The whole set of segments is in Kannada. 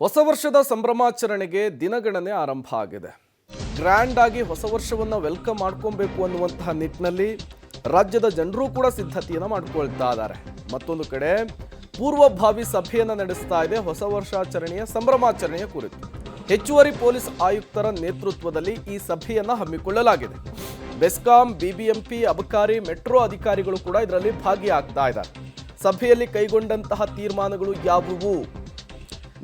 ಹೊಸ ವರ್ಷದ ಸಂಭ್ರಮಾಚರಣೆಗೆ ದಿನಗಣನೆ ಆರಂಭ ಆಗಿದೆ. ಗ್ರ್ಯಾಂಡ್ ಆಗಿ ಹೊಸ ವರ್ಷವನ್ನು ವೆಲ್ಕಮ್ ಮಾಡ್ಕೊಬೇಕು ಅನ್ನುವಂತಹ ನಿಟ್ಟಿನಲ್ಲಿ ರಾಜ್ಯದ ಜನರು ಕೂಡ ಸಿದ್ಧತೆಯನ್ನು ಮಾಡಿಕೊಳ್ತಾ ಇದ್ದಾರೆ. ಮತ್ತೊಂದು ಕಡೆ ಪೂರ್ವಭಾವಿ ಸಭೆಯನ್ನು ನಡೆಸ್ತಾ ಇದೆ ಹೊಸ ವರ್ಷಾಚರಣೆಯ ಸಂಭ್ರಮಾಚರಣೆಯ ಕುರಿತು. ಹೆಚ್ಚುವರಿ ಪೊಲೀಸ್ ಆಯುಕ್ತರ ನೇತೃತ್ವದಲ್ಲಿ ಈ ಸಭೆಯನ್ನು ಹಮ್ಮಿಕೊಳ್ಳಲಾಗಿದೆ. ಬೆಸ್ಕಾಂ, ಬಿಬಿಎಂಪಿ, ಅಬಕಾರಿ, ಮೆಟ್ರೋ ಅಧಿಕಾರಿಗಳು ಕೂಡ ಇದರಲ್ಲಿ ಭಾಗಿಯಾಗ್ತಾ ಇದ್ದಾರೆ. ಸಭೆಯಲ್ಲಿ ಕೈಗೊಂಡಂತಹ ತೀರ್ಮಾನಗಳು ಯಾವುವು?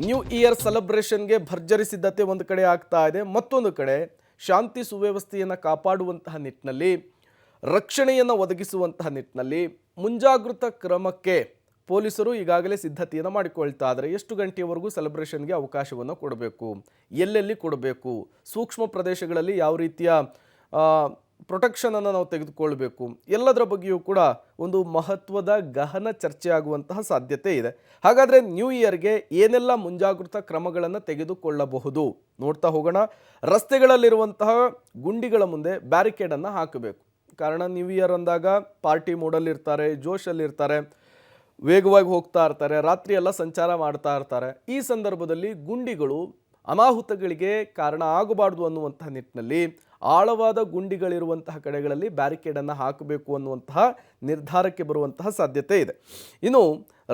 ನ್ಯೂ ಇಯರ್ ಸೆಲೆಬ್ರೇಷನ್ಗೆ ಭರ್ಜರಿ ಸಿದ್ಧತೆ ಒಂದು ಕಡೆ ಆಗ್ತಾ ಇದೆ. ಮತ್ತೊಂದು ಕಡೆ ಶಾಂತಿ ಸುವ್ಯವಸ್ಥೆಯನ್ನು ಕಾಪಾಡುವಂತಹ ನಿಟ್ಟಿನಲ್ಲಿ, ರಕ್ಷಣೆಯನ್ನು ಒದಗಿಸುವಂತಹ ನಿಟ್ಟಿನಲ್ಲಿ ಮುಂಜಾಗೃತಾ ಕ್ರಮಕ್ಕೆ ಪೊಲೀಸರು ಈಗಾಗಲೇ ಸಿದ್ಧತೆಯನ್ನು ಮಾಡಿಕೊಳ್ತಾ ಇದ್ದಾರೆ. ಎಷ್ಟು ಗಂಟೆಯವರೆಗೂ ಸೆಲೆಬ್ರೇಷನ್ಗೆ ಅವಕಾಶವನ್ನು ಕೊಡಬೇಕು, ಎಲ್ಲೆಲ್ಲಿ ಕೊಡಬೇಕು, ಸೂಕ್ಷ್ಮ ಪ್ರದೇಶಗಳಲ್ಲಿ ಯಾವ ರೀತಿಯ ಪ್ರೊಟೆಕ್ಷನನ್ನು ನಾವು ತೆಗೆದುಕೊಳ್ಬೇಕು, ಎಲ್ಲದರ ಬಗ್ಗೆಯೂ ಕೂಡ ಒಂದು ಮಹತ್ವದ ಗಹನ ಚರ್ಚೆ ಆಗುವಂತಹ ಸಾಧ್ಯತೆ ಇದೆ. ಹಾಗಾದರೆ ನ್ಯೂ ಇಯರ್ಗೆ ಏನೆಲ್ಲ ಮುಂಜಾಗೃತಾ ಕ್ರಮಗಳನ್ನು ತೆಗೆದುಕೊಳ್ಳಬಹುದು ನೋಡ್ತಾ ಹೋಗೋಣ. ರಸ್ತೆಗಳಲ್ಲಿರುವಂತಹ ಗುಂಡಿಗಳ ಮುಂದೆ ಬ್ಯಾರಿಕೇಡನ್ನು ಹಾಕಬೇಕು. ಕಾರಣ ನ್ಯೂ ಇಯರ್ ಅಂದಾಗ ಪಾರ್ಟಿ ಮೂಡಲ್ಲಿರ್ತಾರೆ, ಜೋಶಲ್ಲಿರ್ತಾರೆ, ವೇಗವಾಗಿ ಹೋಗ್ತಾ ಇರ್ತಾರೆ, ರಾತ್ರಿ ಎಲ್ಲ ಸಂಚಾರ ಮಾಡ್ತಾ ಇರ್ತಾರೆ. ಈ ಸಂದರ್ಭದಲ್ಲಿ ಗುಂಡಿಗಳು ಅನಾಹುತಗಳಿಗೆ ಕಾರಣ ಆಗಬಾರ್ದು ಅನ್ನುವಂತಹ ನಿಟ್ಟಿನಲ್ಲಿ ಆಳವಾದ ಗುಂಡಿಗಳಿರುವಂತಹ ಕಡೆಗಳಲ್ಲಿ ಬ್ಯಾರಿಕೇಡನ್ನು ಹಾಕಬೇಕು ಅನ್ನುವಂತಹ ನಿರ್ಧಾರಕ್ಕೆ ಬರುವಂತಹ ಸಾಧ್ಯತೆ ಇದೆ. ಇನ್ನು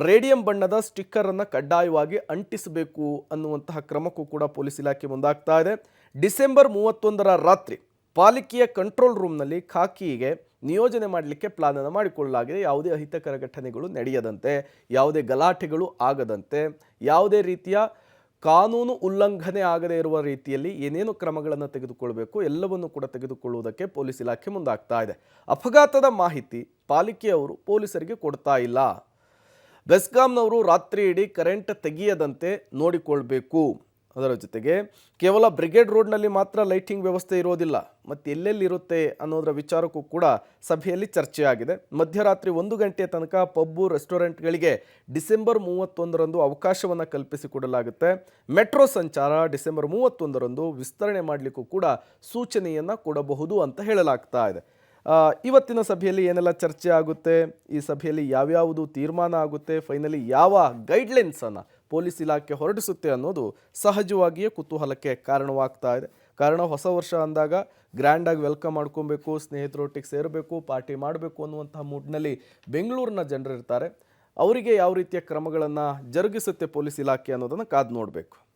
ರೇಡಿಯಂ ಬಣ್ಣದ ಸ್ಟಿಕ್ಕರನ್ನು ಕಡ್ಡಾಯವಾಗಿ ಅಂಟಿಸಬೇಕು ಅನ್ನುವಂತಹ ಕ್ರಮಕ್ಕೂ ಕೂಡ ಪೊಲೀಸ್ ಇಲಾಖೆ ಮುಂದಾಗ್ತಾ ಇದೆ. ಡಿಸೆಂಬರ್ 31ರ ರಾತ್ರಿ ಪಾಲಿಕೆಯ ಕಂಟ್ರೋಲ್ ರೂಮ್ನಲ್ಲಿ ಖಾಕಿಗೆ ನಿಯೋಜನೆ ಮಾಡಲಿಕ್ಕೆ ಪ್ಲಾನನ್ನು ಮಾಡಿಕೊಳ್ಳಲಾಗಿದೆ. ಯಾವುದೇ ಅಹಿತಕರ ಘಟನೆಗಳು ನಡೆಯದಂತೆ, ಯಾವುದೇ ಗಲಾಟೆಗಳು ಆಗದಂತೆ, ಯಾವುದೇ ರೀತಿಯ ಕಾನೂನು ಉಲ್ಲಂಘನೆ ಆಗದೇ ಇರುವ ರೀತಿಯಲ್ಲಿ ಏನೇನು ಕ್ರಮಗಳನ್ನು ತೆಗೆದುಕೊಳ್ಬೇಕು ಎಲ್ಲವನ್ನು ಕೂಡ ತೆಗೆದುಕೊಳ್ಳುವುದಕ್ಕೆ ಪೊಲೀಸ್ ಇಲಾಖೆ ಮುಂದಾಗ್ತಾ ಇದೆ. ಅಪಘಾತದ ಮಾಹಿತಿ ಪಾಲಿಕೆಯವರು ಪೊಲೀಸರಿಗೆ ಕೊಡ್ತಾ ಇಲ್ಲ. ಬೆಸ್ಕಾಂನವರು ರಾತ್ರಿ ಇಡೀ ಕರೆಂಟ್ ತೆಗೆಯದಂತೆ ನೋಡಿಕೊಳ್ಬೇಕು. ಅದರ ಜೊತೆಗೆ ಕೇವಲ ಬ್ರಿಗೇಡ್ ರೋಡ್ನಲ್ಲಿ ಮಾತ್ರ ಲೈಟಿಂಗ್ ವ್ಯವಸ್ಥೆ ಇರೋದಿಲ್ಲ, ಮತ್ತು ಎಲ್ಲೆಲ್ಲಿರುತ್ತೆ ಅನ್ನೋದರ ವಿಚಾರಕ್ಕೂ ಕೂಡ ಸಭೆಯಲ್ಲಿ ಚರ್ಚೆಯಾಗಿದೆ. ಮಧ್ಯರಾತ್ರಿ 1 ಗಂಟೆಯ ತನಕ ಪಬ್ಬು, ರೆಸ್ಟೋರೆಂಟ್ಗಳಿಗೆ ಡಿಸೆಂಬರ್ 31ರಂದು ಅವಕಾಶವನ್ನು ಕಲ್ಪಿಸಿಕೊಡಲಾಗುತ್ತೆ. ಮೆಟ್ರೋ ಸಂಚಾರ ಡಿಸೆಂಬರ್ 31ರಂದು ವಿಸ್ತರಣೆ ಮಾಡಲಿಕ್ಕೂ ಕೂಡ ಸೂಚನೆಯನ್ನು ಕೊಡಬಹುದು ಅಂತ ಹೇಳಲಾಗ್ತಾ ಇದೆ. ಇವತ್ತಿನ ಸಭೆಯಲ್ಲಿ ಏನೆಲ್ಲ ಚರ್ಚೆ ಆಗುತ್ತೆ, ಈ ಸಭೆಯಲ್ಲಿ ಯಾವ್ಯಾವುದು ತೀರ್ಮಾನ ಆಗುತ್ತೆ, ಫೈನಲಿ ಯಾವ ಗೈಡ್ಲೈನ್ಸನ್ನು ಪೊಲೀಸ್ ಇಲಾಖೆ ಹೊರಡಿಸುತ್ತೆ ಅನ್ನೋದು ಸಹಜವಾಗಿಯೇ ಕುತೂಹಲಕ್ಕೆ ಕಾರಣವಾಗ್ತಾ ಇದೆ. ಕಾರಣ ಹೊಸ ವರ್ಷ ಅಂದಾಗ ಗ್ರ್ಯಾಂಡಾಗಿ ವೆಲ್ಕಮ್ ಮಾಡ್ಕೊಬೇಕು, ಸ್ನೇಹಿತರೊಟ್ಟಿಗೆ ಸೇರಬೇಕು, ಪಾರ್ಟಿ ಮಾಡಬೇಕು ಅನ್ನುವಂತಹ ಮೂಡ್ನಲ್ಲಿ ಬೆಂಗಳೂರಿನ ಜನರಿರ್ತಾರೆ. ಅವರಿಗೆ ಯಾವ ರೀತಿಯ ಕ್ರಮಗಳನ್ನು ಜರುಗಿಸುತ್ತೆ ಪೊಲೀಸ್ ಇಲಾಖೆ ಅನ್ನೋದನ್ನು ಕಾದು ನೋಡಬೇಕು.